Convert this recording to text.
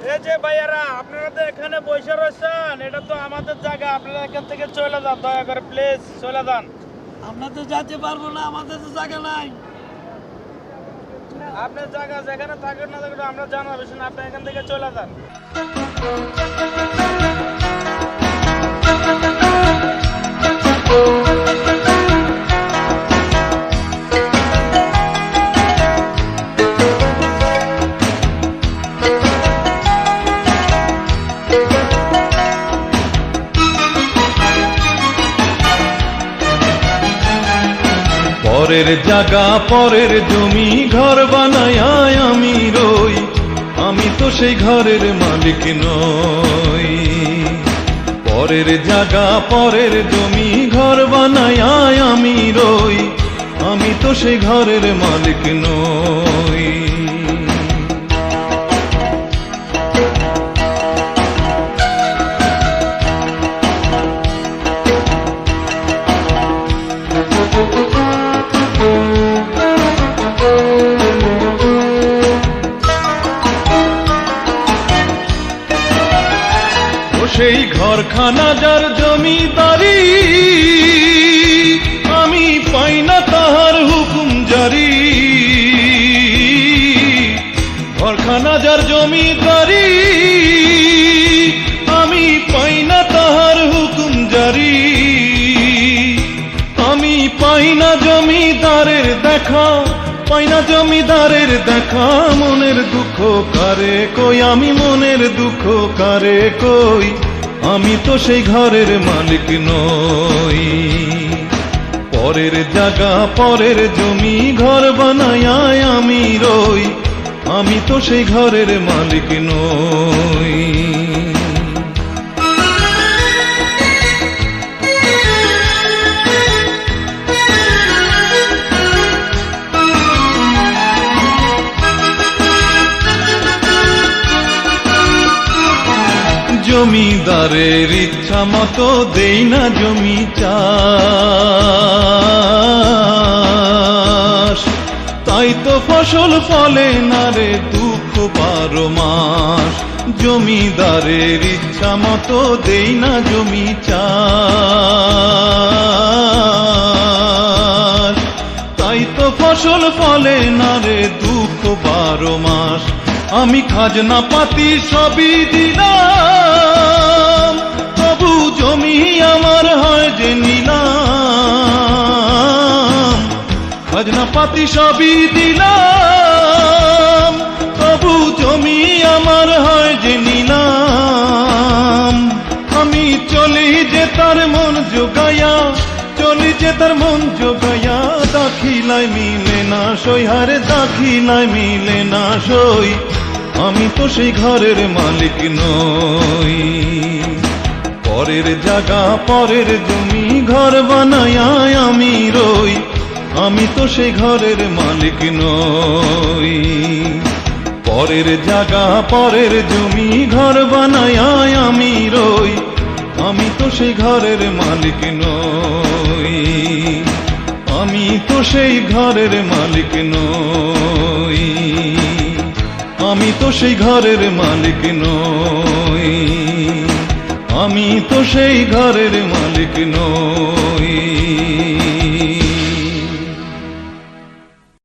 এই যে ভাইয়ারা, আপনারা তো এখানে বসে রয়েছেন, এটা তো আমাদের জায়গা। আপনারা এখান থেকে চলে যান, দয়া করে প্লিজ চলে যান। আমরা তো যেতে পারবো না, আমাদের তো জায়গা নাই। আপনার জায়গা যেখানে থাকেন না থাকেন আমরা জানাবো, আপনি এখান থেকে চলে যান। পরের জায়গা পরের জমি ঘর বানায় আমি রই, আমি তো সেই ঘরের মালিক নই। পরের জায়গা পরের জমি ঘর বানায় আমি রই, আমি তো সেই ঘরের মালিক নই। সেই ঘরখানা যার জমিদারি, আমি পাই না তাহার হুকুম জারি। ঘরখানা যার জমিদারি, আমি পাই না তাহার হুকুম জারি। আমি পাই না জমিদারের দেখা, পাই না জমিদারের দেখা। মনের দুঃখ কারে কই, আমি মনের দুঃখ কারে কই, আমি তো সেই ঘরের মালিক নই। পরের জায়গা পরের জমি ঘর বানায় আমি রই, আমি তো সেই ঘরের মালিক নই। জমিদারের ইচ্ছা মতো দেই না জমি চাষ, তাই তো ফসল ফলে না রে দুঃখ 12 মাস। জমিদারের ইচ্ছা মতো দেই না জমি চাষ, তাই তো ফসল ফলে না রে দুঃখ 12 মাস। আমি খাজনা পাতি সবই দিলাম, তবু জমি আমার হয় যে নিলাম। খাজনা পাতি সবই দিলাম, তবু জমি আমার হয় যে নিলাম। আমি চলি যে তার মন জোগাইয়া, চলি যে তার মন জোগাইয়া। দাখিলায় মিলে না সই, হারে দাখিলায় মিলে না সই, আমি তো সেই ঘরের মালিক নই। পরের জায়গা পরের জমি ঘর বানায় আমি রই, আমি তো সেই ঘরের মালিক নই। পরের জায়গা পরের জমি ঘর বানায় আমি রই, আমি তো সেই ঘরের মালিক নই। আমি তো সেই ঘরের মালিক নই, আমি তো সেই ঘরের মালিক নই। আমি তো সেই ঘরের মালিক নই।